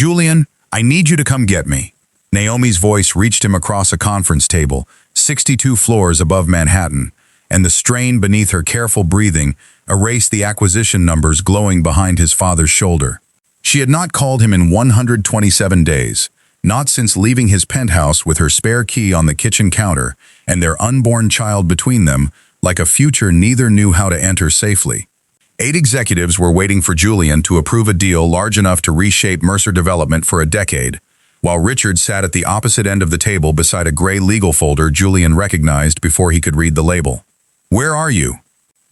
Julian, I need you to come get me. Naomi's voice reached him across a conference table, 62 floors above Manhattan, and the strain beneath her careful breathing erased the acquisition numbers glowing behind his father's shoulder. She had not called him in 127 days, not since leaving his penthouse with her spare key on the kitchen counter and their unborn child between them, like a future neither knew how to enter safely. 8 executives were waiting for Julian to approve a deal large enough to reshape Mercer Development for a decade, while Richard sat at the opposite end of the table beside a gray legal folder Julian recognized before he could read the label. "Where are you?"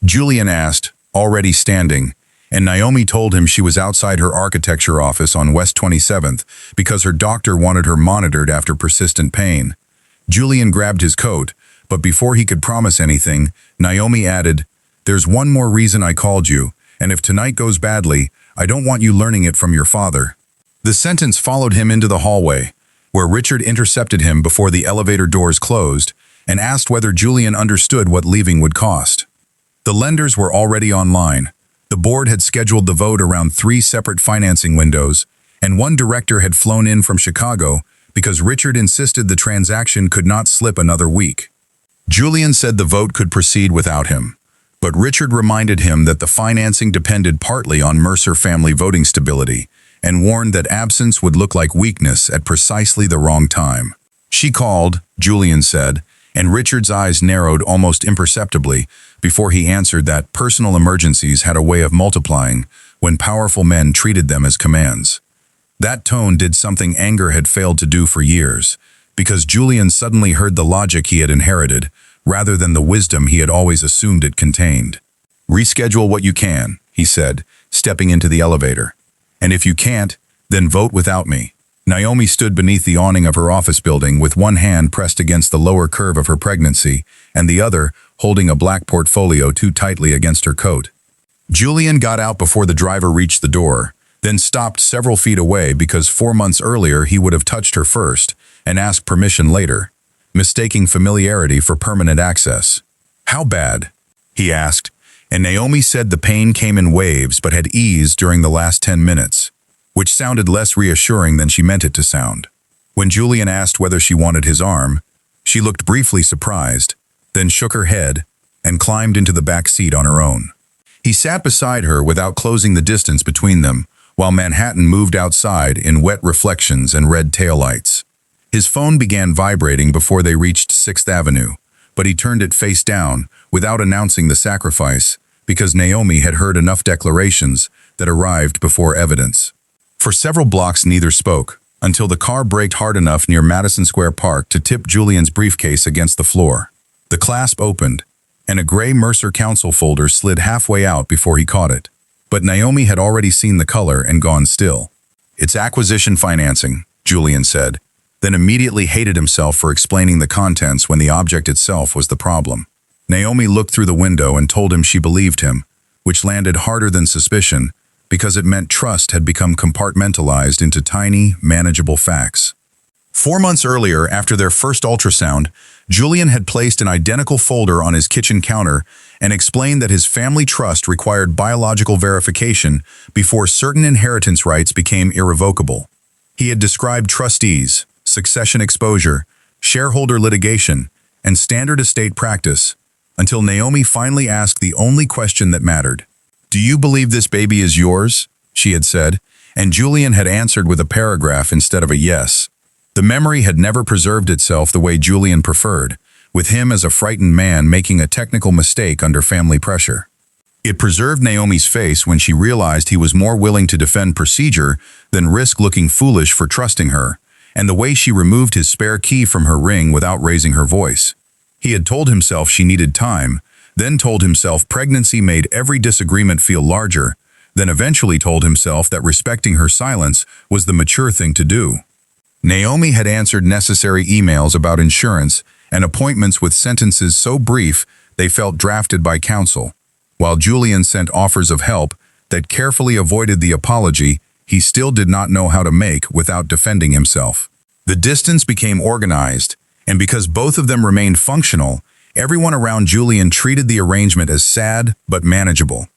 Julian asked, already standing, and Naomi told him she was outside her architecture office on West 27th because her doctor wanted her monitored after persistent pain. Julian grabbed his coat, but before he could promise anything, Naomi added, "There's one more reason I called you, and if tonight goes badly, I don't want you learning it from your father." The sentence followed him into the hallway, where Richard intercepted him before the elevator doors closed and asked whether Julian understood what leaving would cost. The lenders were already online. The board had scheduled the vote around 3 separate financing windows, and one director had flown in from Chicago because Richard insisted the transaction could not slip another week. Julian said the vote could proceed without him, but Richard reminded him that the financing depended partly on Mercer family voting stability and warned that absence would look like weakness at precisely the wrong time. "She called," Julian said, and Richard's eyes narrowed almost imperceptibly before he answered that personal emergencies had a way of multiplying when powerful men treated them as commands. That tone did something anger had failed to do for years, because Julian suddenly heard the logic he had inherited, rather than the wisdom he had always assumed it contained. "Reschedule what you can," he said, stepping into the elevator. "And if you can't, then vote without me." Naomi stood beneath the awning of her office building with one hand pressed against the lower curve of her pregnancy and the other holding a black portfolio too tightly against her coat. Julian got out before the driver reached the door, then stopped several feet away because 4 months earlier he would have touched her first and asked permission later, mistaking familiarity for permanent access. "How bad?" he asked, and Naomi said the pain came in waves but had eased during the last 10 minutes. Which sounded less reassuring than she meant it to sound. When Julian asked whether she wanted his arm, she looked briefly surprised, then shook her head and climbed into the back seat on her own. He sat beside her without closing the distance between them, while Manhattan moved outside in wet reflections and red taillights. His phone began vibrating before they reached 6th Avenue, but he turned it face down without announcing the sacrifice because Naomi had heard enough declarations that arrived before evidence. For several blocks neither spoke, until the car braked hard enough near Madison Square Park to tip Julian's briefcase against the floor. The clasp opened, and a gray Mercer Council folder slid halfway out before he caught it. But Naomi had already seen the color and gone still. "It's acquisition financing," Julian said, then immediately hated himself for explaining the contents when the object itself was the problem. Naomi looked through the window and told him she believed him, which landed harder than suspicion, because it meant trust had become compartmentalized into tiny, manageable facts. 4 months earlier, after their first ultrasound, Julian had placed an identical folder on his kitchen counter and explained that his family trust required biological verification before certain inheritance rights became irrevocable. He had described trustees, succession exposure, shareholder litigation, and standard estate practice, until Naomi finally asked the only question that mattered. "Do you believe this baby is yours?" she had said, and Julian had answered with a paragraph instead of a yes. The memory had never preserved itself the way Julian preferred, with him as a frightened man making a technical mistake under family pressure. It preserved Naomi's face when she realized he was more willing to defend procedure than risk looking foolish for trusting her, and the way she removed his spare key from her ring without raising her voice. He had told himself she needed time, then told himself pregnancy made every disagreement feel larger, then eventually told himself that respecting her silence was the mature thing to do. Naomi had answered necessary emails about insurance and appointments with sentences so brief they felt drafted by counsel, while Julian sent offers of help that carefully avoided the apology he still did not know how to make without defending himself. The distance became organized, and because both of them remained functional, everyone around Julian treated the arrangement as sad but manageable.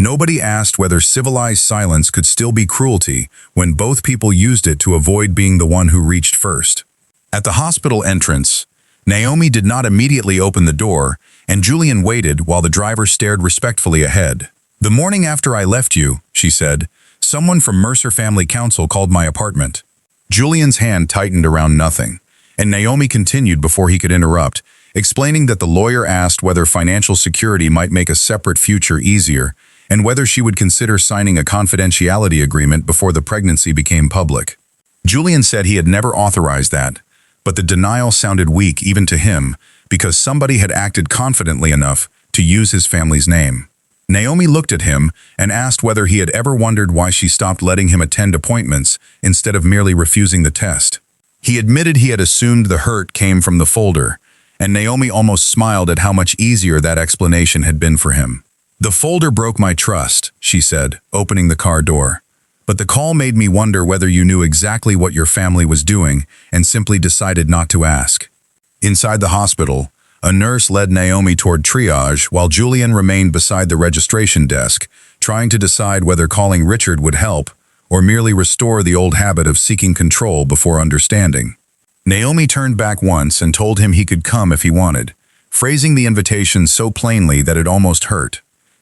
Nobody asked whether civilized silence could still be cruelty when both people used it to avoid being the one who reached first. At the hospital entrance, Naomi did not immediately open the door, and Julian waited while the driver stared respectfully ahead. "The morning after I left you," she said, "someone from Mercer Family Council called my apartment." Julian's hand tightened around nothing, and Naomi continued before he could interrupt, explaining that the lawyer asked whether financial security might make a separate future easier, and whether she would consider signing a confidentiality agreement before the pregnancy became public. Julian said he had never authorized that, but the denial sounded weak even to him because somebody had acted confidently enough to use his family's name. Naomi looked at him and asked whether he had ever wondered why she stopped letting him attend appointments instead of merely refusing the test. He admitted he had assumed the hurt came from the folder, and Naomi almost smiled at how much easier that explanation had been for him. "The folder broke my trust," she said, opening the car door. "But the call made me wonder whether you knew exactly what your family was doing and simply decided not to ask." Inside the hospital, a nurse led Naomi toward triage while Julian remained beside the registration desk, trying to decide whether calling Richard would help or merely restore the old habit of seeking control before understanding. Naomi turned back once and told him he could come if he wanted, phrasing the invitation so plainly that it almost hurt.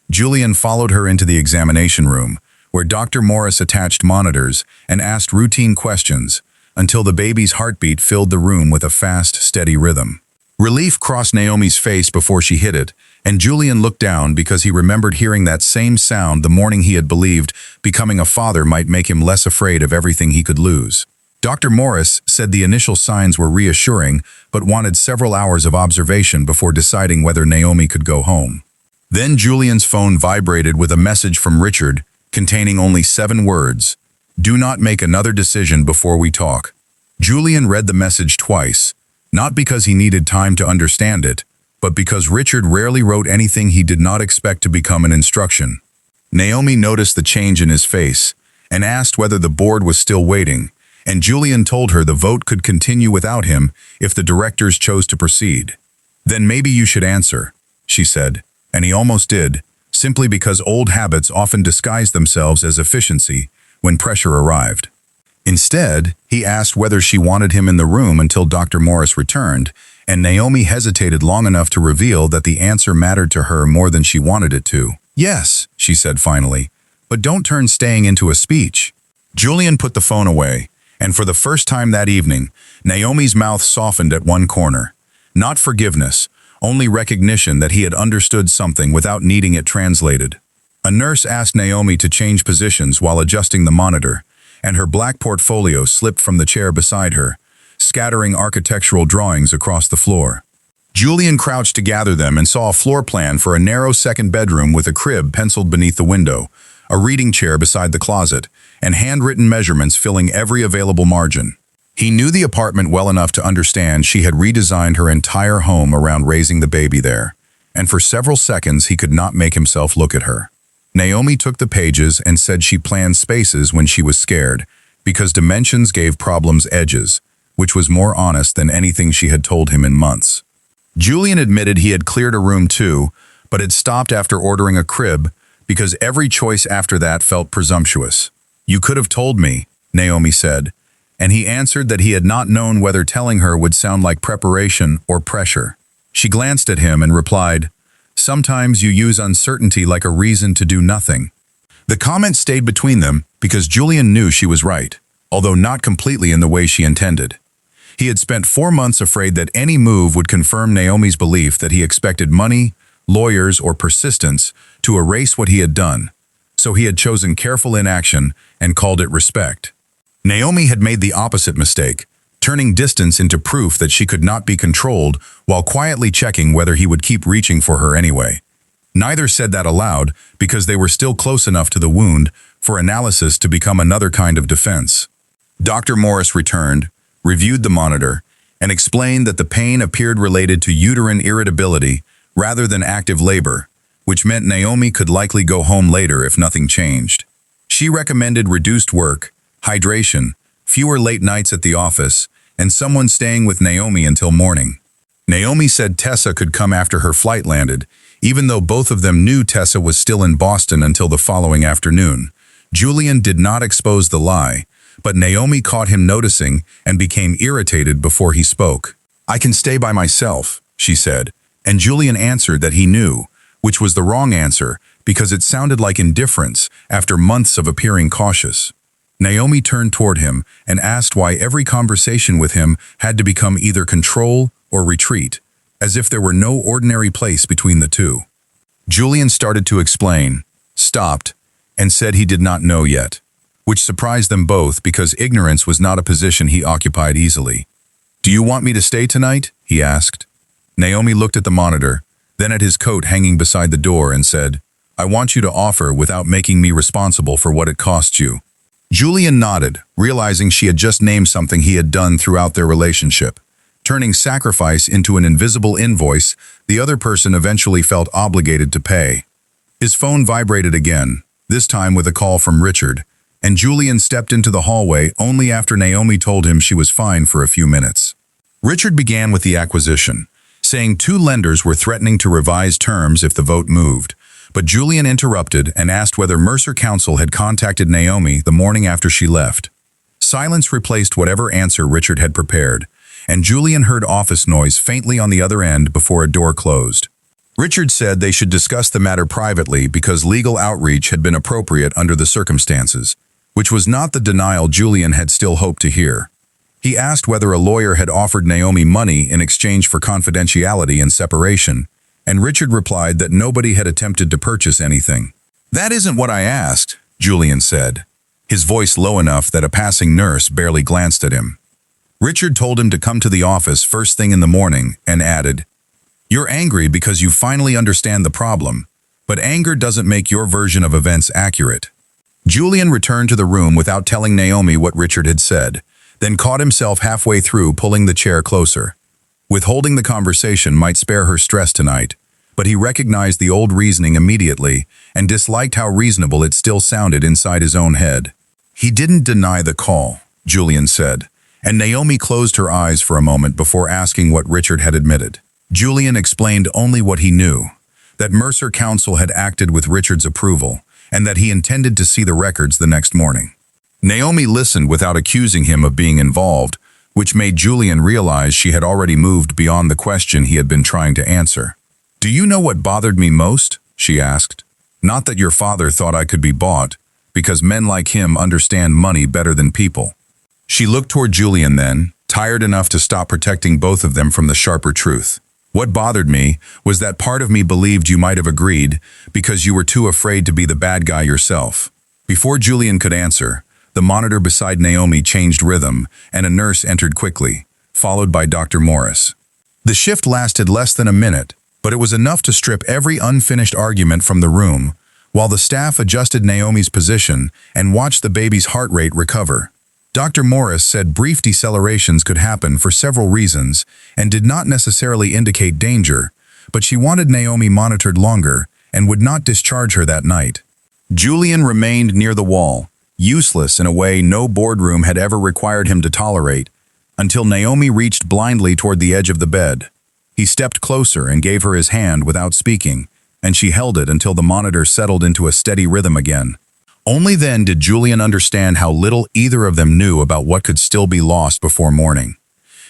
Julian followed her into the examination room, where Dr. Morris attached monitors and asked routine questions until the baby's heartbeat filled the room with a fast, steady rhythm. Relief crossed Naomi's face before she hit it, and Julian looked down because he remembered hearing that same sound the morning he had believed becoming a father might make him less afraid of everything he could lose. Dr. Morris said the initial signs were reassuring, but wanted several hours of observation before deciding whether Naomi could go home. Then Julian's phone vibrated with a message from Richard containing only 7 words: "Do not make another decision before we talk." Julian read the message twice, not because he needed time to understand it, but because Richard rarely wrote anything he did not expect to become an instruction. Naomi noticed the change in his face and asked whether the board was still waiting, and Julian told her the vote could continue without him if the directors chose to proceed. "Then maybe you should answer," she said, and he almost did, simply because old habits often disguise themselves as efficiency when pressure arrived. Instead, he asked whether she wanted him in the room until Dr. Morris returned, and Naomi hesitated long enough to reveal that the answer mattered to her more than she wanted it to. "Yes," she said finally, "but don't turn staying into a speech." Julian put the phone away, and for the first time that evening, Naomi's mouth softened at one corner. Not forgiveness, only recognition that he had understood something without needing it translated. A nurse asked Naomi to change positions while adjusting the monitor, and her black portfolio slipped from the chair beside her, scattering architectural drawings across the floor. Julian crouched to gather them and saw a floor plan for a narrow second bedroom with a crib penciled beneath the window, a reading chair beside the closet, and handwritten measurements filling every available margin. He knew the apartment well enough to understand she had redesigned her entire home around raising the baby there, and for several seconds he could not make himself look at her. Naomi took the pages and said she planned spaces when she was scared, because dimensions gave problems edges, which was more honest than anything she had told him in months. Julian admitted he had cleared a room too, but had stopped after ordering a crib because every choice after that felt presumptuous. "You could have told me," Naomi said, and he answered that he had not known whether telling her would sound like preparation or pressure. She glanced at him and replied, "Sometimes you use uncertainty like a reason to do nothing." The comment stayed between them because Julian knew she was right, although not completely in the way she intended. He had spent 4 months afraid that any move would confirm Naomi's belief that he expected money, lawyers, or persistence to erase what he had done, so he had chosen careful inaction and called it respect. Naomi had made the opposite mistake, turning distance into proof that she could not be controlled while quietly checking whether he would keep reaching for her anyway. Neither said that aloud because they were still close enough to the wound for analysis to become another kind of defense. Dr. Morris returned, reviewed the monitor, and explained that the pain appeared related to uterine irritability rather than active labor, which meant Naomi could likely go home later if nothing changed. She recommended reduced work, hydration, fewer late nights at the office, and someone staying with Naomi until morning. Naomi said Tessa could come after her flight landed, even though both of them knew Tessa was still in Boston until the following afternoon. Julian did not expose the lie, but Naomi caught him noticing and became irritated before he spoke. "I can stay by myself," she said, and Julian answered that he knew, which was the wrong answer because it sounded like indifference after months of appearing cautious. Naomi turned toward him and asked why every conversation with him had to become either control or retreat, as if there were no ordinary place between the two. Julian started to explain, stopped, and said he did not know yet, which surprised them both because ignorance was not a position he occupied easily. "Do you want me to stay tonight?" he asked. Naomi looked at the monitor, then at his coat hanging beside the door and said, "I want you to offer without making me responsible for what it costs you." Julian nodded, realizing she had just named something he had done throughout their relationship. Turning sacrifice into an invisible invoice, the other person eventually felt obligated to pay. His phone vibrated again, this time with a call from Richard, and Julian stepped into the hallway only after Naomi told him she was fine for a few minutes. Richard began with the acquisition, saying 2 lenders were threatening to revise terms if the vote moved, but Julian interrupted and asked whether Mercer Counsel had contacted Naomi the morning after she left. Silence replaced whatever answer Richard had prepared, and Julian heard office noise faintly on the other end before a door closed. Richard said they should discuss the matter privately because legal outreach had been appropriate under the circumstances, which was not the denial Julian had still hoped to hear. He asked whether a lawyer had offered Naomi money in exchange for confidentiality and separation, and Richard replied that nobody had attempted to purchase anything. "That isn't what I asked," Julian said, his voice low enough that a passing nurse barely glanced at him. Richard told him to come to the office first thing in the morning and added, "You're angry because you finally understand the problem, but anger doesn't make your version of events accurate." Julian returned to the room without telling Naomi what Richard had said, then caught himself halfway through pulling the chair closer. Withholding the conversation might spare her stress tonight, but he recognized the old reasoning immediately and disliked how reasonable it still sounded inside his own head. "He didn't deny the call," Julian said, and Naomi closed her eyes for a moment before asking what Richard had admitted. Julian explained only what he knew, that Mercer Counsel had acted with Richard's approval, and that he intended to see the records the next morning. Naomi listened without accusing him of being involved, which made Julian realize she had already moved beyond the question he had been trying to answer. "Do you know what bothered me most?" she asked. "Not that your father thought I could be bought, because men like him understand money better than people." She looked toward Julian then, tired enough to stop protecting both of them from the sharper truth. "What bothered me was that part of me believed you might have agreed because you were too afraid to be the bad guy yourself." Before Julian could answer, the monitor beside Naomi changed rhythm and a nurse entered quickly, followed by Dr. Morris. The shift lasted less than a minute, but it was enough to strip every unfinished argument from the room, while the staff adjusted Naomi's position and watched the baby's heart rate recover. Dr. Morris said brief decelerations could happen for several reasons and did not necessarily indicate danger, but she wanted Naomi monitored longer and would not discharge her that night. Julian remained near the wall, useless in a way no boardroom had ever required him to tolerate, until Naomi reached blindly toward the edge of the bed. He stepped closer and gave her his hand without speaking, and she held it until the monitor settled into a steady rhythm again. Only then did Julian understand how little either of them knew about what could still be lost before morning.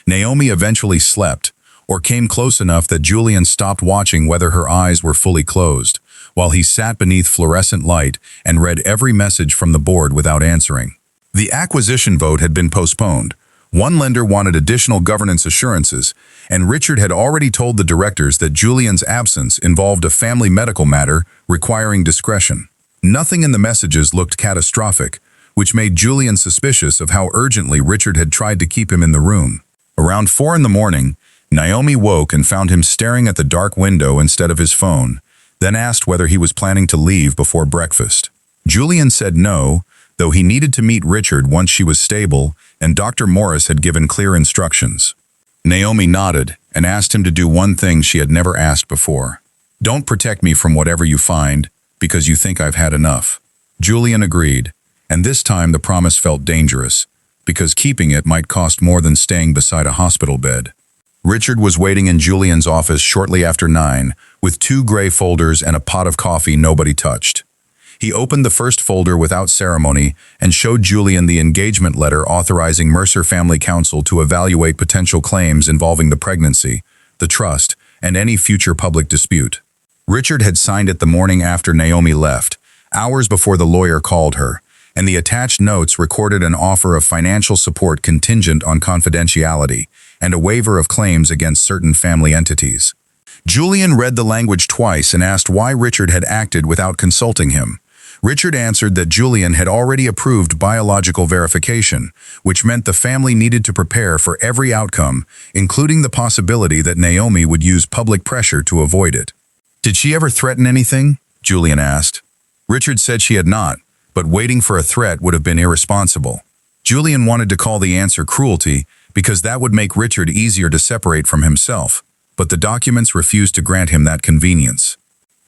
Naomi eventually slept, or came close enough that Julian stopped watching whether her eyes were fully closed, while he sat beneath fluorescent light and read every message from the board without answering. The acquisition vote had been postponed. One lender wanted additional governance assurances, and Richard had already told the directors that Julian's absence involved a family medical matter requiring discretion. Nothing in the messages looked catastrophic, which made Julian suspicious of how urgently Richard had tried to keep him in the room. Around 4 in the morning, Naomi woke and found him staring at the dark window instead of his phone, then asked whether he was planning to leave before breakfast. Julian said no, though he needed to meet Richard once she was stable and Dr. Morris had given clear instructions. Naomi nodded and asked him to do one thing she had never asked before. "Don't protect me from whatever you find, because you think I've had enough." Julian agreed, and this time the promise felt dangerous, because keeping it might cost more than staying beside a hospital bed. Richard was waiting in Julian's office shortly after 9, with 2 gray folders and a pot of coffee nobody touched. He opened the first folder without ceremony and showed Julian the engagement letter authorizing Mercer Family Council to evaluate potential claims involving the pregnancy, the trust, and any future public dispute. Richard had signed it the morning after Naomi left, hours before the lawyer called her, and the attached notes recorded an offer of financial support contingent on confidentiality and a waiver of claims against certain family entities. Julian read the language twice and asked why Richard had acted without consulting him. Richard answered that Julian had already approved biological verification, which meant the family needed to prepare for every outcome, including the possibility that Naomi would use public pressure to avoid it. "Did she ever threaten anything?" Julian asked. Richard said she had not, but waiting for a threat would have been irresponsible. Julian wanted to call the answer cruelty because that would make Richard easier to separate from himself, but the documents refused to grant him that convenience.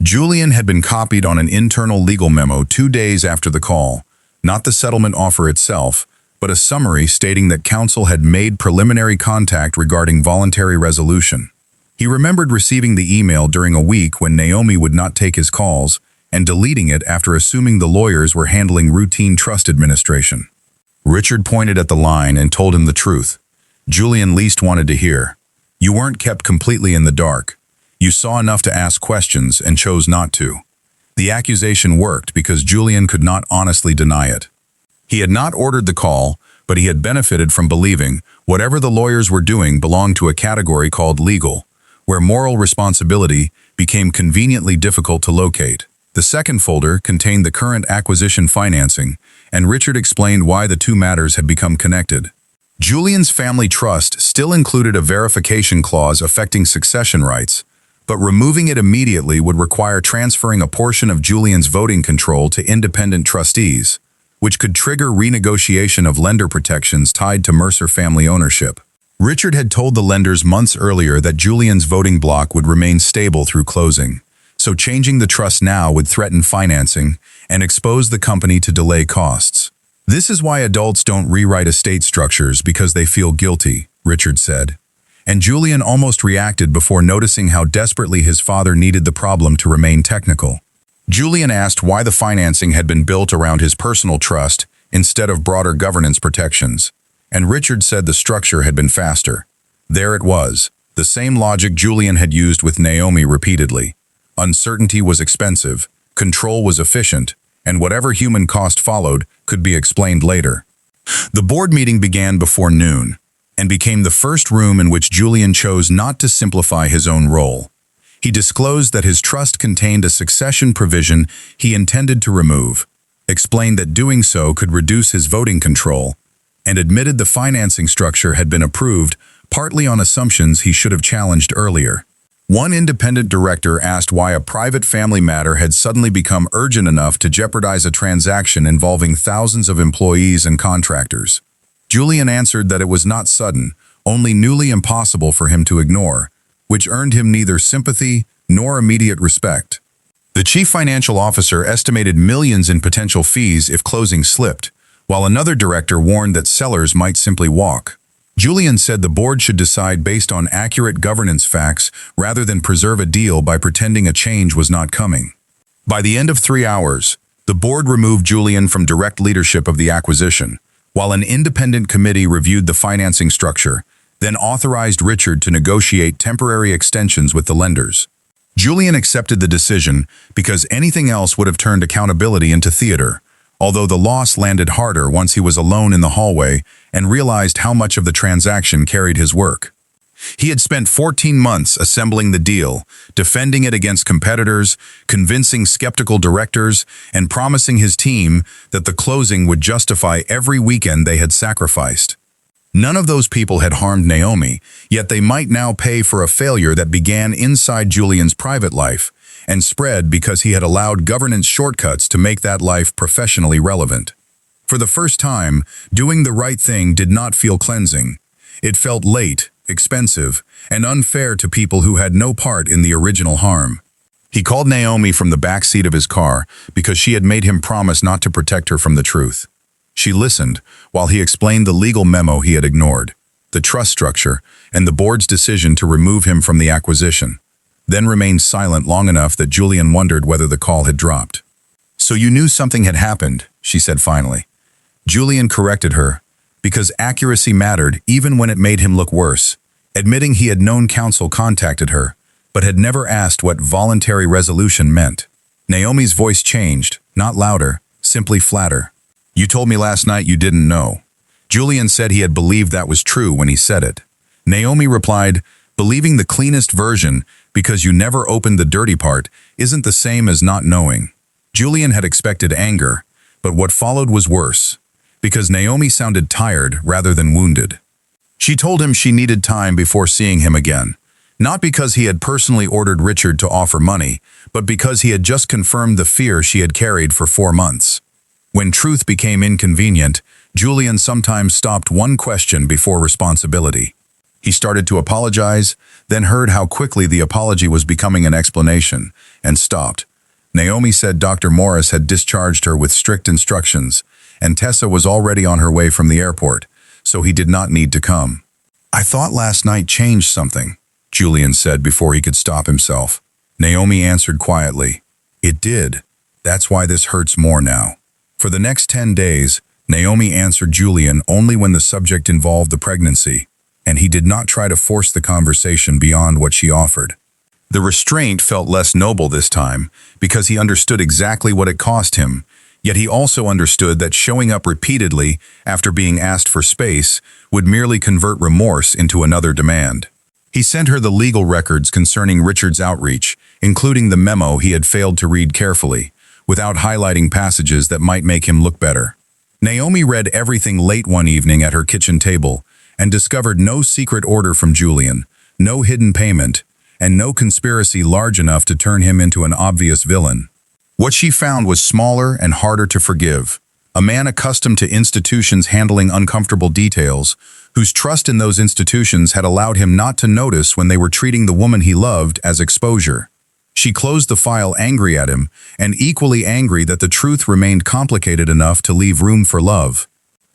Julian had been copied on an internal legal memo 2 days after the call, not the settlement offer itself, but a summary stating that counsel had made preliminary contact regarding voluntary resolution. He remembered receiving the email during a week when Naomi would not take his calls and deleting it after assuming the lawyers were handling routine trust administration. Richard pointed at the line and told him the truth. Julian least wanted to hear. "You weren't kept completely in the dark. You saw enough to ask questions and chose not to." The accusation worked because Julian could not honestly deny it. He had not ordered the call, but he had benefited from believing whatever the lawyers were doing belonged to a category called legal, where moral responsibility became conveniently difficult to locate. The second folder contained the current acquisition financing, and Richard explained why the two matters had become connected. Julian's family trust still included a verification clause affecting succession rights, but removing it immediately would require transferring a portion of Julian's voting control to independent trustees, which could trigger renegotiation of lender protections tied to Mercer family ownership. Richard had told the lenders months earlier that Julian's voting block would remain stable through closing, so changing the trust now would threaten financing and expose the company to delay costs. "This is why adults don't rewrite estate structures because they feel guilty," Richard said. And Julian almost reacted before noticing how desperately his father needed the problem to remain technical. Julian asked why the financing had been built around his personal trust instead of broader governance protections, and Richard said the structure had been faster. There it was, the same logic Julian had used with Naomi repeatedly. Uncertainty was expensive, control was efficient, and whatever human cost followed could be explained later. The board meeting began before noon, and became the first room in which Julian chose not to simplify his own role. He disclosed that his trust contained a succession provision he intended to remove, explained that doing so could reduce his voting control, and admitted the financing structure had been approved partly on assumptions he should have challenged earlier. One independent director asked why a private family matter had suddenly become urgent enough to jeopardize a transaction involving thousands of employees and contractors. Julian answered that it was not sudden, only newly impossible for him to ignore, which earned him neither sympathy nor immediate respect. The chief financial officer estimated millions in potential fees if closing slipped, while another director warned that sellers might simply walk. Julian said the board should decide based on accurate governance facts rather than preserve a deal by pretending a change was not coming. By the end of 3 hours, the board removed Julian from direct leadership of the acquisition, while an independent committee reviewed the financing structure, then authorized Richard to negotiate temporary extensions with the lenders. Julian accepted the decision because anything else would have turned accountability into theater, although the loss landed harder once he was alone in the hallway and realized how much of the transaction carried his work. He had spent 14 months assembling the deal, defending it against competitors, convincing skeptical directors, and promising his team that the closing would justify every weekend they had sacrificed. None of those people had harmed Naomi, yet they might now pay for a failure that began inside Julian's private life and spread because he had allowed governance shortcuts to make that life professionally relevant. For the first time, doing the right thing did not feel cleansing. It felt late, expensive, and unfair to people who had no part in the original harm. He called Naomi from the back seat of his car because she had made him promise not to protect her from the truth. She listened while he explained the legal memo he had ignored. the trust structure, and the board's decision to remove him from the acquisition, then remained silent long enough that Julian wondered whether the call had dropped. "So you knew something had happened," she said finally. Julian corrected her, because accuracy mattered even when it made him look worse, admitting he had known counsel contacted her, but had never asked what voluntary resolution meant. Naomi's voice changed, not louder, simply flatter. "You told me last night you didn't know." Julian said he had believed that was true when he said it. Naomi replied, "Believing the cleanest version because you never opened the dirty part isn't the same as not knowing." Julian had expected anger, but what followed was worse, because Naomi sounded tired rather than wounded. She told him she needed time before seeing him again, not because he had personally ordered Richard to offer money, but because he had just confirmed the fear she had carried for 4 months. When truth became inconvenient, Julian sometimes stopped one question before responsibility. He started to apologize, then heard how quickly the apology was becoming an explanation, and stopped. Naomi said Dr. Morris had discharged her with strict instructions, and Tessa was already on her way from the airport, so he did not need to come. "I thought last night changed something," Julian said before he could stop himself. Naomi answered quietly, "It did. That's why this hurts more now." For the next 10 days, Naomi answered Julian only when the subject involved the pregnancy, and he did not try to force the conversation beyond what she offered. The restraint felt less noble this time because he understood exactly what it cost him, yet he also understood that showing up repeatedly after being asked for space would merely convert remorse into another demand. He sent her the legal records concerning Richard's outreach, including the memo he had failed to read carefully, without highlighting passages that might make him look better. Naomi read everything late one evening at her kitchen table and discovered no secret order from Julian, no hidden payment, and no conspiracy large enough to turn him into an obvious villain. What she found was smaller and harder to forgive. A man accustomed to institutions handling uncomfortable details, whose trust in those institutions had allowed him not to notice when they were treating the woman he loved as exposure. She closed the file angry at him, and equally angry that the truth remained complicated enough to leave room for love.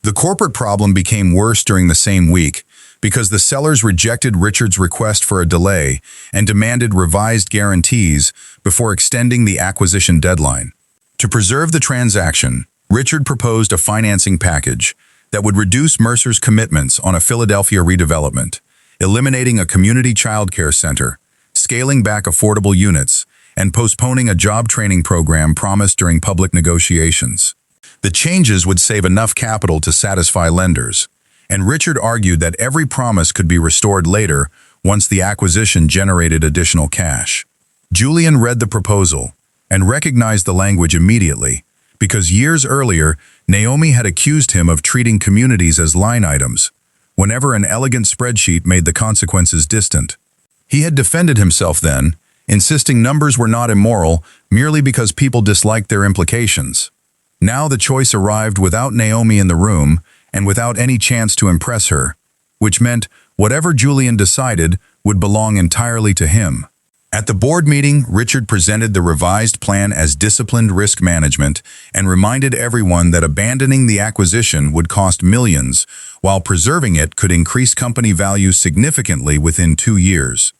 The corporate problem became worse during the same week, because the sellers rejected Richard's request for a delay and demanded revised guarantees before extending the acquisition deadline. To preserve the transaction, Richard proposed a financing package that would reduce Mercer's commitments on a Philadelphia redevelopment, eliminating a community childcare center, scaling back affordable units, and postponing a job training program promised during public negotiations. The changes would save enough capital to satisfy lenders, and Richard argued that every promise could be restored later once the acquisition generated additional cash. Julian read the proposal and recognized the language immediately, because years earlier, Naomi had accused him of treating communities as line items, whenever an elegant spreadsheet made the consequences distant. He had defended himself then, insisting numbers were not immoral merely because people disliked their implications. Now the choice arrived without Naomi in the room and without any chance to impress her, which meant whatever Julian decided would belong entirely to him. At the board meeting, Richard presented the revised plan as disciplined risk management and reminded everyone that abandoning the acquisition would cost millions, while preserving it could increase company value significantly within 2 years.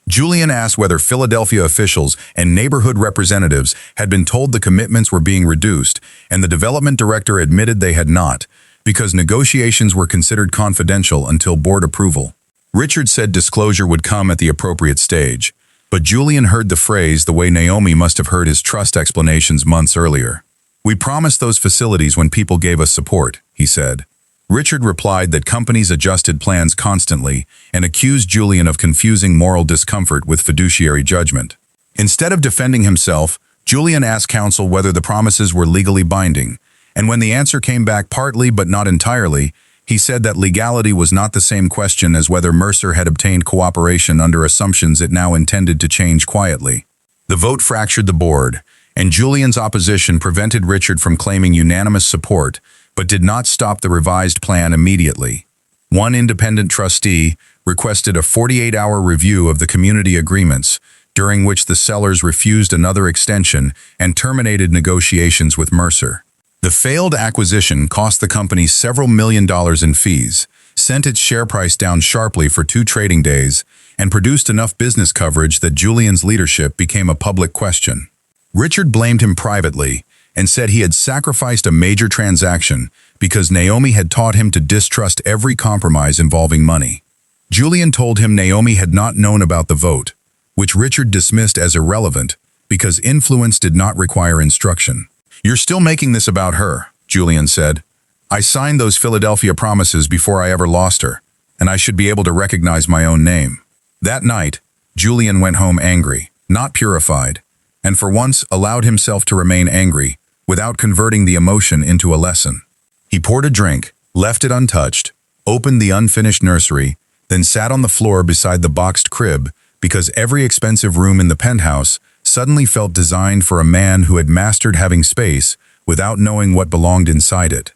Julian asked whether Philadelphia officials and neighborhood representatives had been told the commitments were being reduced, and the development director admitted they had not, because negotiations were considered confidential until board approval. Richard said disclosure would come at the appropriate stage, but Julian heard the phrase the way Naomi must have heard his trust explanations months earlier. "We promised those facilities when people gave us support," he said. Richard replied that companies adjusted plans constantly and accused Julian of confusing moral discomfort with fiduciary judgment. Instead of defending himself, Julian asked counsel whether the promises were legally binding, and when the answer came back partly but not entirely, he said that legality was not the same question as whether Mercer had obtained cooperation under assumptions it now intended to change quietly. The vote fractured the board, and Julian's opposition prevented Richard from claiming unanimous support, but did not stop the revised plan immediately. One independent trustee requested a 48-hour review of the community agreements, during which the sellers refused another extension and terminated negotiations with Mercer. The failed acquisition cost the company several $1 million in fees, sent its share price down sharply for 2 trading days, and produced enough business coverage that Julian's leadership became a public question. Richard blamed him privately and said he had sacrificed a major transaction because Naomi had taught him to distrust every compromise involving money. Julian told him Naomi had not known about the vote, which Richard dismissed as irrelevant because influence did not require instruction. "You're still making this about her," Julian said. "I signed those Philadelphia promises before I ever lost her, and I should be able to recognize my own name." That night, Julian went home angry, not purified, and for once allowed himself to remain angry without converting the emotion into a lesson. He poured a drink, left it untouched, opened the unfinished nursery, then sat on the floor beside the boxed crib because every expensive room in the penthouse suddenly felt designed for a man who had mastered having space without knowing what belonged inside it.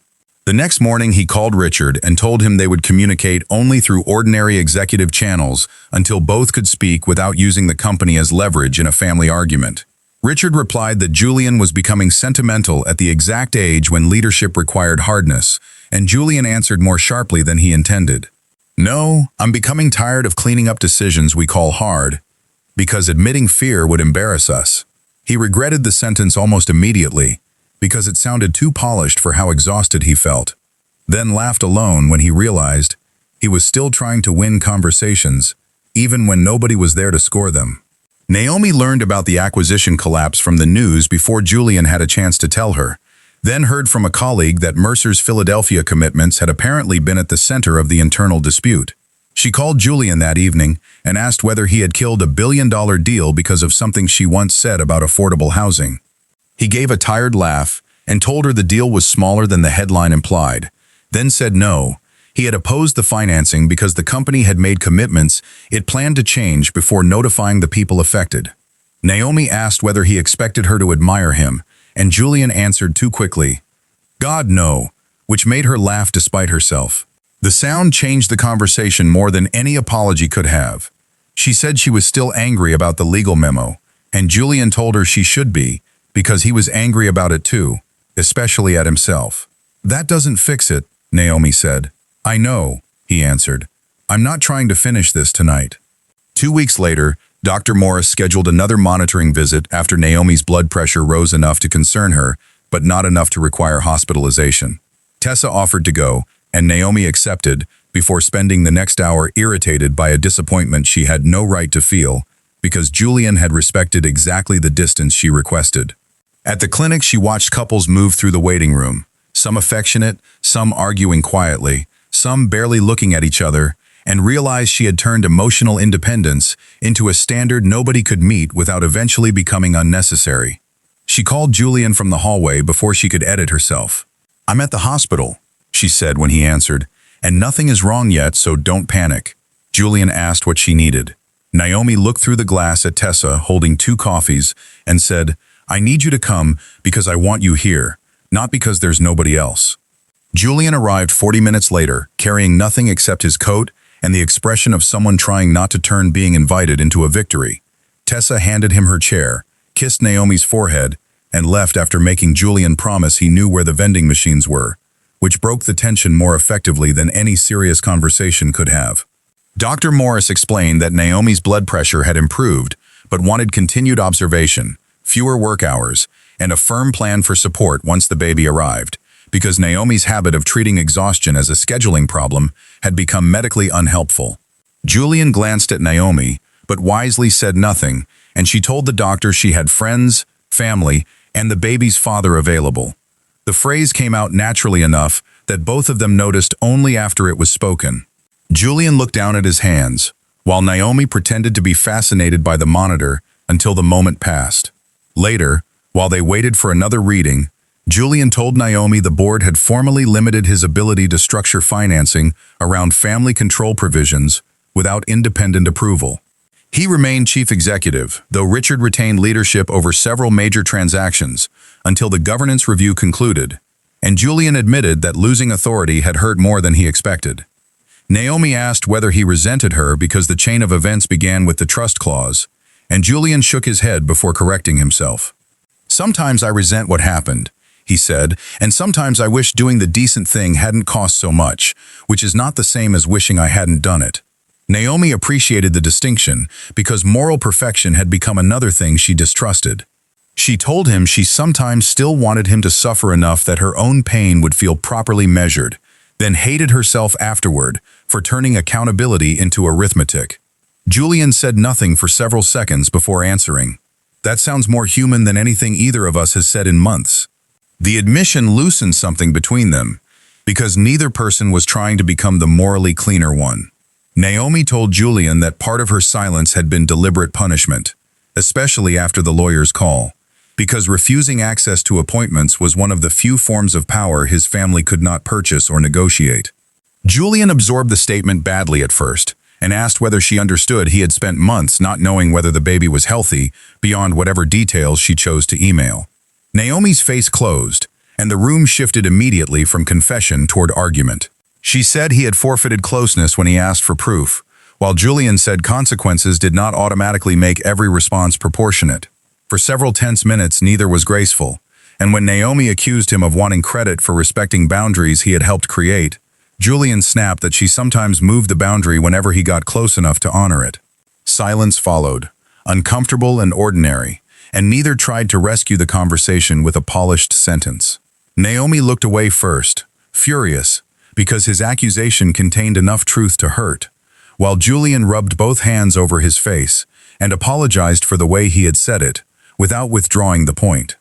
The next morning he called Richard and told him they would communicate only through ordinary executive channels until both could speak without using the company as leverage in a family argument. Richard replied that Julian was becoming sentimental at the exact age when leadership required hardness, and Julian answered more sharply than he intended. "No, I'm becoming tired of cleaning up decisions we call hard, because admitting fear would embarrass us." He regretted the sentence almost immediately, because it sounded too polished for how exhausted he felt, then laughed alone when he realized he was still trying to win conversations, even when nobody was there to score them. Naomi learned about the acquisition collapse from the news before Julian had a chance to tell her, then heard from a colleague that Mercer's Philadelphia commitments had apparently been at the center of the internal dispute. She called Julian that evening and asked whether he had killed a billion-dollar deal because of something she once said about affordable housing. He gave a tired laugh and told her the deal was smaller than the headline implied, then said no. He had opposed the financing because the company had made commitments it planned to change before notifying the people affected. Naomi asked whether he expected her to admire him, and Julian answered too quickly, "God, no," which made her laugh despite herself. The sound changed the conversation more than any apology could have. She said she was still angry about the legal memo, and Julian told her she should be, because he was angry about it too, especially at himself. "That doesn't fix it," Naomi said. "I know," he answered. "I'm not trying to finish this tonight." 2 weeks later, Dr. Morris scheduled another monitoring visit after Naomi's blood pressure rose enough to concern her, but not enough to require hospitalization. Tessa offered to go, and Naomi accepted, before spending the next hour irritated by a disappointment she had no right to feel, because Julian had respected exactly the distance she requested. At the clinic, she watched couples move through the waiting room, some affectionate, some arguing quietly, some barely looking at each other, and realized she had turned emotional independence into a standard nobody could meet without eventually becoming unnecessary. She called Julian from the hallway before she could edit herself. "I'm at the hospital," she said when he answered, "and nothing is wrong yet, so don't panic." Julian asked what she needed. Naomi looked through the glass at Tessa holding 2 coffees and said, "I need you to come because I want you here, not because there's nobody else." Julian arrived 40 minutes later, carrying nothing except his coat and the expression of someone trying not to turn being invited into a victory. Tessa handed him her chair, kissed Naomi's forehead, and left after making Julian promise he knew where the vending machines were, which broke the tension more effectively than any serious conversation could have. Dr. Morris explained that Naomi's blood pressure had improved, but wanted continued observation, fewer work hours, and a firm plan for support once the baby arrived, because Naomi's habit of treating exhaustion as a scheduling problem had become medically unhelpful. Julian glanced at Naomi, but wisely said nothing, and she told the doctor she had friends, family, and the baby's father available. The phrase came out naturally enough that both of them noticed only after it was spoken. Julian looked down at his hands, while Naomi pretended to be fascinated by the monitor until the moment passed. Later, while they waited for another reading, Julian told Naomi the board had formally limited his ability to structure financing around family control provisions without independent approval. He remained chief executive, though Richard retained leadership over several major transactions until the governance review concluded, and Julian admitted that losing authority had hurt more than he expected. Naomi asked whether he resented her because the chain of events began with the trust clause, and Julian shook his head before correcting himself. "Sometimes I resent what happened, he said, "and sometimes I wish doing the decent thing hadn't cost so much, which is not the same as wishing I hadn't done it." Naomi appreciated the distinction because moral perfection had become another thing she distrusted. She told him she sometimes still wanted him to suffer enough that her own pain would feel properly measured, then hated herself afterward for turning accountability into arithmetic. Julian said nothing for several seconds before answering. "That sounds more human than anything either of us has said in months." The admission loosened something between them, because neither person was trying to become the morally cleaner one. Naomi told Julian that part of her silence had been deliberate punishment, especially after the lawyer's call, because refusing access to appointments was one of the few forms of power his family could not purchase or negotiate. Julian absorbed the statement badly at first, and asked whether she understood he had spent months not knowing whether the baby was healthy, beyond whatever details she chose to email. Naomi's face closed, and the room shifted immediately from confession toward argument. She said he had forfeited closeness when he asked for proof, while Julian said consequences did not automatically make every response proportionate. For several tense minutes, neither was graceful, and when Naomi accused him of wanting credit for respecting boundaries he had helped create, Julian snapped that she sometimes moved the boundary whenever he got close enough to honor it. Silence followed, uncomfortable and ordinary, and neither tried to rescue the conversation with a polished sentence. Naomi looked away first, furious, because his accusation contained enough truth to hurt, while Julian rubbed both hands over his face and apologized for the way he had said it, without withdrawing the point.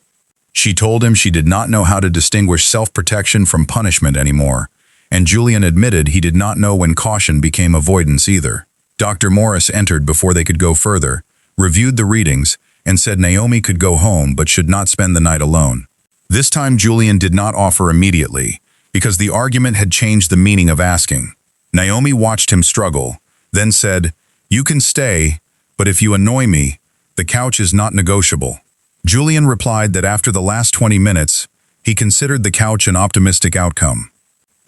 She told him she did not know how to distinguish self-protection from punishment anymore, and Julian admitted he did not know when caution became avoidance either. Dr. Morris entered before they could go further, reviewed the readings, and said Naomi could go home but should not spend the night alone. This time Julian did not offer immediately, because the argument had changed the meaning of asking. Naomi watched him struggle, then said, "You can stay, but if you annoy me, the couch is not negotiable." Julian replied that after the last 20 minutes, he considered the couch an optimistic outcome.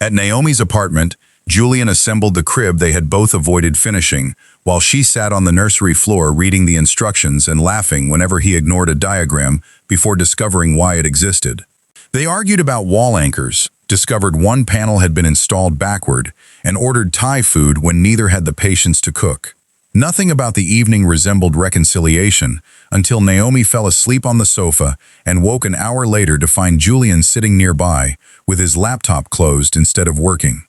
At Naomi's apartment, Julian assembled the crib they had both avoided finishing, while she sat on the nursery floor reading the instructions and laughing whenever he ignored a diagram before discovering why it existed. They argued about wall anchors, discovered one panel had been installed backward, and ordered Thai food when neither had the patience to cook. Nothing about the evening resembled reconciliation until Naomi fell asleep on the sofa and woke an hour later to find Julian sitting nearby with his laptop closed instead of working.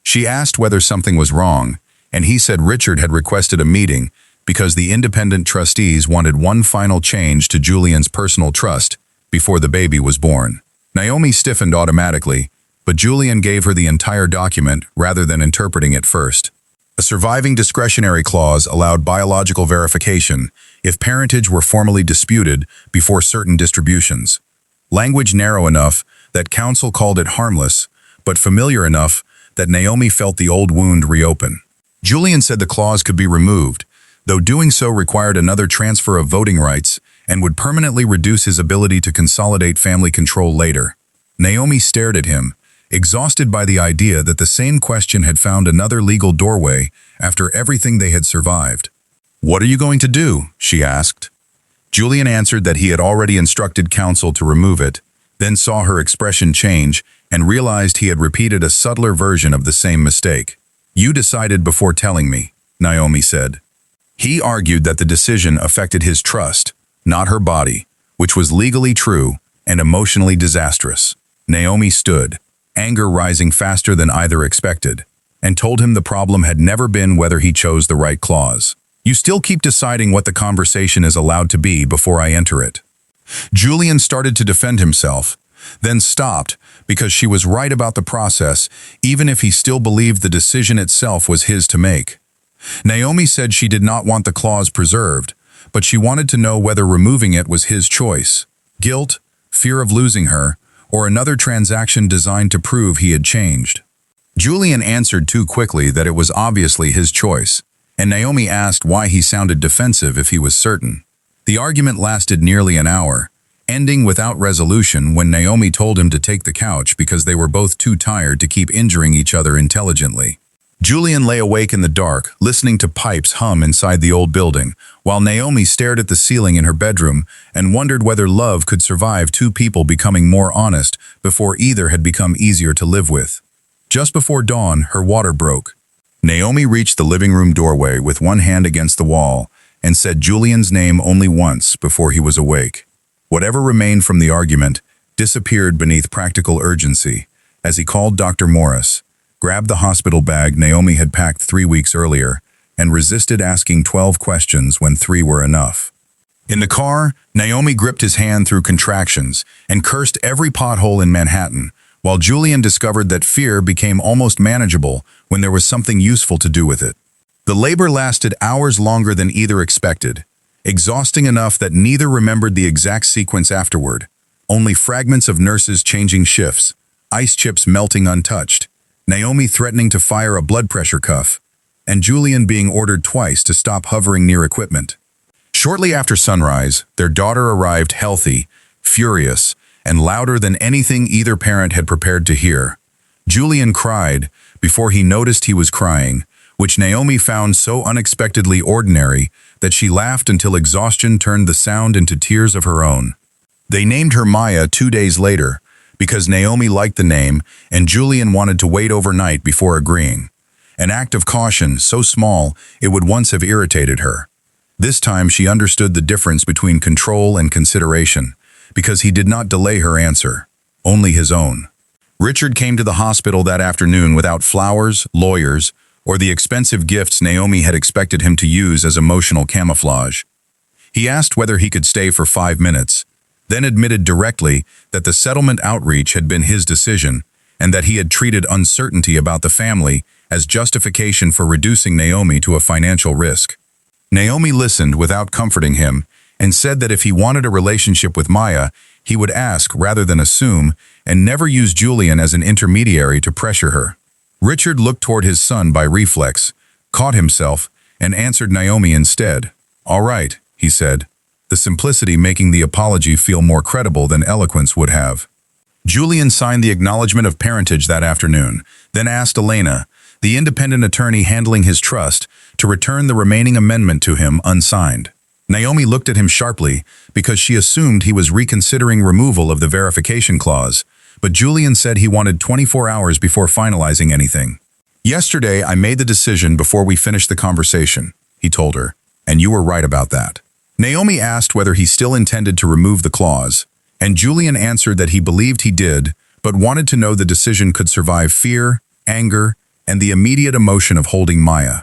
She asked whether something was wrong, and he said Richard had requested a meeting because the independent trustees wanted one final change to Julian's personal trust before the baby was born. Naomi stiffened automatically, but Julian gave her the entire document rather than interpreting it first. A surviving discretionary clause allowed biological verification if parentage were formally disputed before certain distributions. Language narrow enough that counsel called it harmless, but familiar enough that Naomi felt the old wound reopen. Julian said the clause could be removed, though doing so required another transfer of voting rights and would permanently reduce his ability to consolidate family control later. Naomi stared at him, exhausted by the idea that the same question had found another legal doorway after everything they had survived. "What are you going to do?" she asked. Julian answered that he had already instructed counsel to remove it, then saw her expression change and realized he had repeated a subtler version of the same mistake. "You decided before telling me," Naomi said. He argued that the decision affected his trust, not her body, which was legally true and emotionally disastrous. Naomi stood, anger rising faster than either expected, and told him the problem had never been whether he chose the right clause. "You still keep deciding what the conversation is allowed to be before I enter it." Julian started to defend himself, then stopped because she was right about the process, even if he still believed the decision itself was his to make. Naomi said she did not want the clause preserved, but she wanted to know whether removing it was his choice. Guilt, fear of losing her, or another transaction designed to prove he had changed. Julian answered too quickly that it was obviously his choice, and Naomi asked why he sounded defensive if he was certain. The argument lasted nearly an hour, ending without resolution when Naomi told him to take the couch because they were both too tired to keep injuring each other intelligently. Julian lay awake in the dark, listening to pipes hum inside the old building, while Naomi stared at the ceiling in her bedroom and wondered whether love could survive two people becoming more honest before either had become easier to live with. Just before dawn, her water broke. Naomi reached the living room doorway with one hand against the wall and said Julian's name only once before he was awake. Whatever remained from the argument disappeared beneath practical urgency as he called Dr. Morris, grabbed the hospital bag Naomi had packed 3 weeks earlier, and resisted asking 12 questions when 3 were enough. In the car, Naomi gripped his hand through contractions and cursed every pothole in Manhattan, while Julian discovered that fear became almost manageable when there was something useful to do with it. The labor lasted hours longer than either expected, exhausting enough that neither remembered the exact sequence afterward, only fragments of nurses changing shifts, ice chips melting untouched, Naomi threatening to fire a blood pressure cuff, and Julian being ordered twice to stop hovering near equipment. Shortly after sunrise, their daughter arrived healthy, furious, and louder than anything either parent had prepared to hear. Julian cried before he noticed he was crying, which Naomi found so unexpectedly ordinary that she laughed until exhaustion turned the sound into tears of her own. They named her Maya 2 days later, because Naomi liked the name and Julian wanted to wait overnight before agreeing. An act of caution so small it would once have irritated her. This time she understood the difference between control and consideration, because he did not delay her answer, only his own. Richard came to the hospital that afternoon without flowers, lawyers, or the expensive gifts Naomi had expected him to use as emotional camouflage. He asked whether he could stay for 5 minutes, then admitted directly that the settlement outreach had been his decision and that he had treated uncertainty about the family as justification for reducing Naomi to a financial risk. Naomi listened without comforting him and said that if he wanted a relationship with Maya, he would ask rather than assume and never use Julian as an intermediary to pressure her. Richard looked toward his son by reflex, caught himself, and answered Naomi instead. "All right," he said, the simplicity making the apology feel more credible than eloquence would have. Julian signed the acknowledgement of parentage that afternoon, then asked Elena, the independent attorney handling his trust, to return the remaining amendment to him unsigned. Naomi looked at him sharply because she assumed he was reconsidering removal of the verification clause, but Julian said he wanted 24 hours before finalizing anything. "Yesterday, I made the decision before we finished the conversation," he told her, "and you were right about that." Naomi asked whether he still intended to remove the clause, and Julian answered that he believed he did, but wanted to know the decision could survive fear, anger, and the immediate emotion of holding Maya.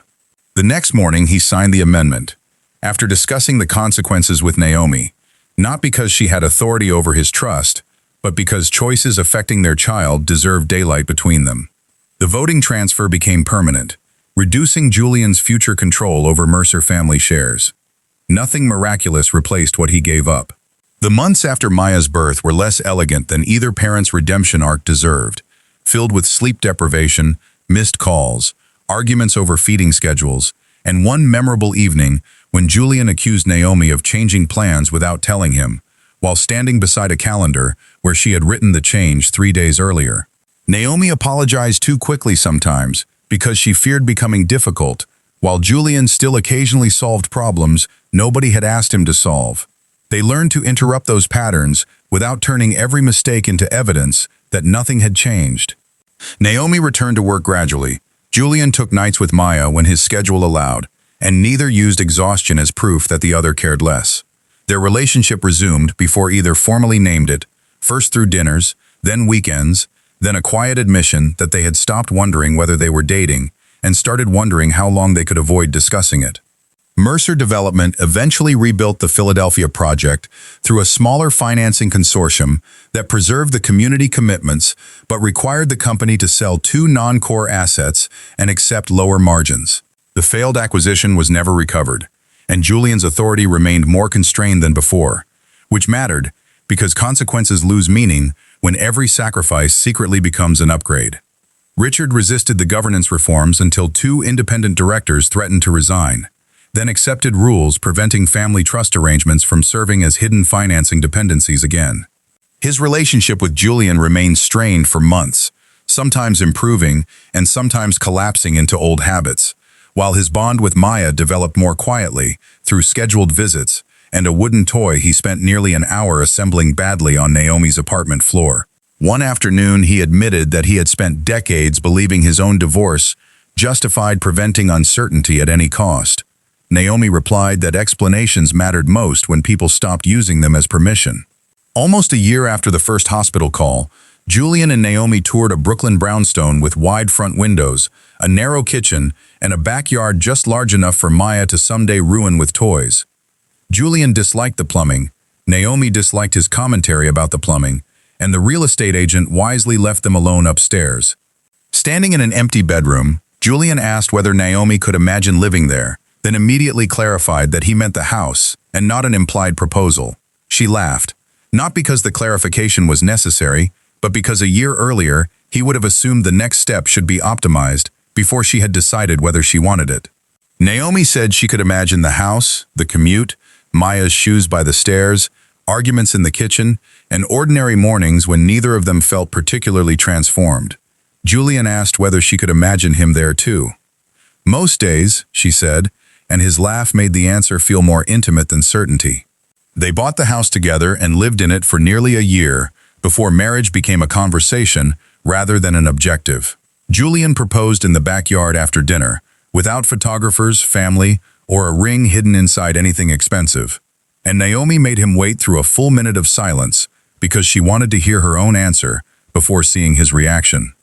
The next morning, he signed the amendment, after discussing the consequences with Naomi, not because she had authority over his trust, but because choices affecting their child deserved daylight between them. The voting transfer became permanent, reducing Julian's future control over Mercer family shares. Nothing miraculous replaced what he gave up. The months after Maya's birth were less elegant than either parent's redemption arc deserved, filled with sleep deprivation, missed calls, arguments over feeding schedules, and one memorable evening when Julian accused Naomi of changing plans without telling him, while standing beside a calendar where she had written the change 3 days earlier. Naomi apologized too quickly sometimes because she feared becoming difficult, while Julian still occasionally solved problems nobody had asked him to solve. They learned to interrupt those patterns without turning every mistake into evidence that nothing had changed. Naomi returned to work gradually. Julian took nights with Maya when his schedule allowed, and neither used exhaustion as proof that the other cared less. Their relationship resumed before either formally named it, first through dinners, then weekends, then a quiet admission that they had stopped wondering whether they were dating and started wondering how long they could avoid discussing it. Mercer Development eventually rebuilt the Philadelphia project through a smaller financing consortium that preserved the community commitments but required the company to sell 2 non-core assets and accept lower margins. The failed acquisition was never recovered, and Julian's authority remained more constrained than before, which mattered because consequences lose meaning when every sacrifice secretly becomes an upgrade. Richard resisted the governance reforms until 2 independent directors threatened to resign, then accepted rules preventing family trust arrangements from serving as hidden financing dependencies again. His relationship with Julian remained strained for months, sometimes improving and sometimes collapsing into old habits, while his bond with Maya developed more quietly through scheduled visits and a wooden toy he spent nearly an hour assembling badly on Naomi's apartment floor. One afternoon, he admitted that he had spent decades believing his own divorce justified preventing uncertainty at any cost. Naomi replied that explanations mattered most when people stopped using them as permission. Almost a year after the first hospital call, Julian and Naomi toured a Brooklyn brownstone with wide front windows, a narrow kitchen, and a backyard just large enough for Maya to someday ruin with toys. Julian disliked the plumbing, Naomi disliked his commentary about the plumbing, and the real estate agent wisely left them alone upstairs. Standing in an empty bedroom, Julian asked whether Naomi could imagine living there, then immediately clarified that he meant the house, and not an implied proposal. She laughed, not because the clarification was necessary, but because a year earlier, he would have assumed the next step should be optimized before she had decided whether she wanted it. Naomi said she could imagine the house, the commute, Maya's shoes by the stairs, arguments in the kitchen, and ordinary mornings when neither of them felt particularly transformed. Julian asked whether she could imagine him there too. Most days, she said, and his laugh made the answer feel more intimate than certainty. They bought the house together and lived in it for nearly a year before marriage became a conversation rather than an objective. Julian proposed in the backyard after dinner, without photographers, family, or a ring hidden inside anything expensive. And Naomi made him wait through a full minute of silence because she wanted to hear her own answer before seeing his reaction.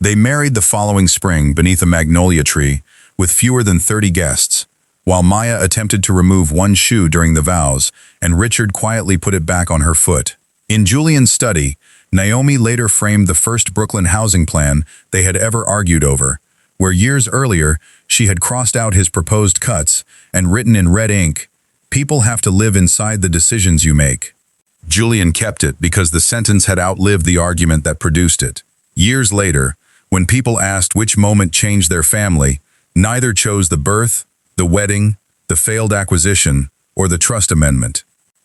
They married the following spring beneath a magnolia tree with fewer than 30 guests, while Maya attempted to remove one shoe during the vows and Richard quietly put it back on her foot. In Julian's study, Naomi later framed the first Brooklyn housing plan they had ever argued over, where years earlier she had crossed out his proposed cuts and written in red ink, "People have to live inside the decisions you make." Julian kept it because the sentence had outlived the argument that produced it. Years later, when people asked which moment changed their family, neither chose the birth, the wedding, the failed acquisition, or the trust amendment.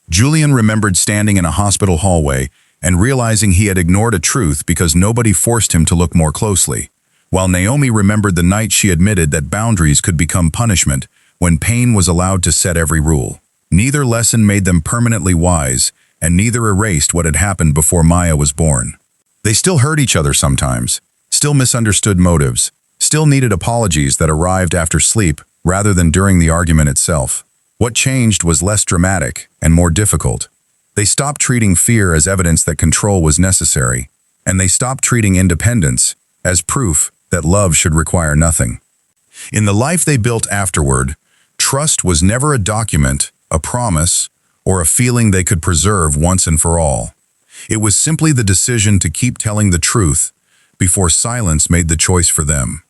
Julian remembered standing in a hospital hallway and realizing he had ignored a truth because nobody forced him to look more closely, while Naomi remembered the night she admitted that boundaries could become punishment when pain was allowed to set every rule. Neither lesson made them permanently wise, and neither erased what had happened before Maya was born. They still hurt each other sometimes, still misunderstood motives, still needed apologies that arrived after sleep rather than during the argument itself. What changed was less dramatic and more difficult. They stopped treating fear as evidence that control was necessary, and they stopped treating independence as proof that love should require nothing. In the life they built afterward, trust was never a document, a promise, or a feeling they could preserve once and for all. It was simply the decision to keep telling the truth before silence made the choice for them.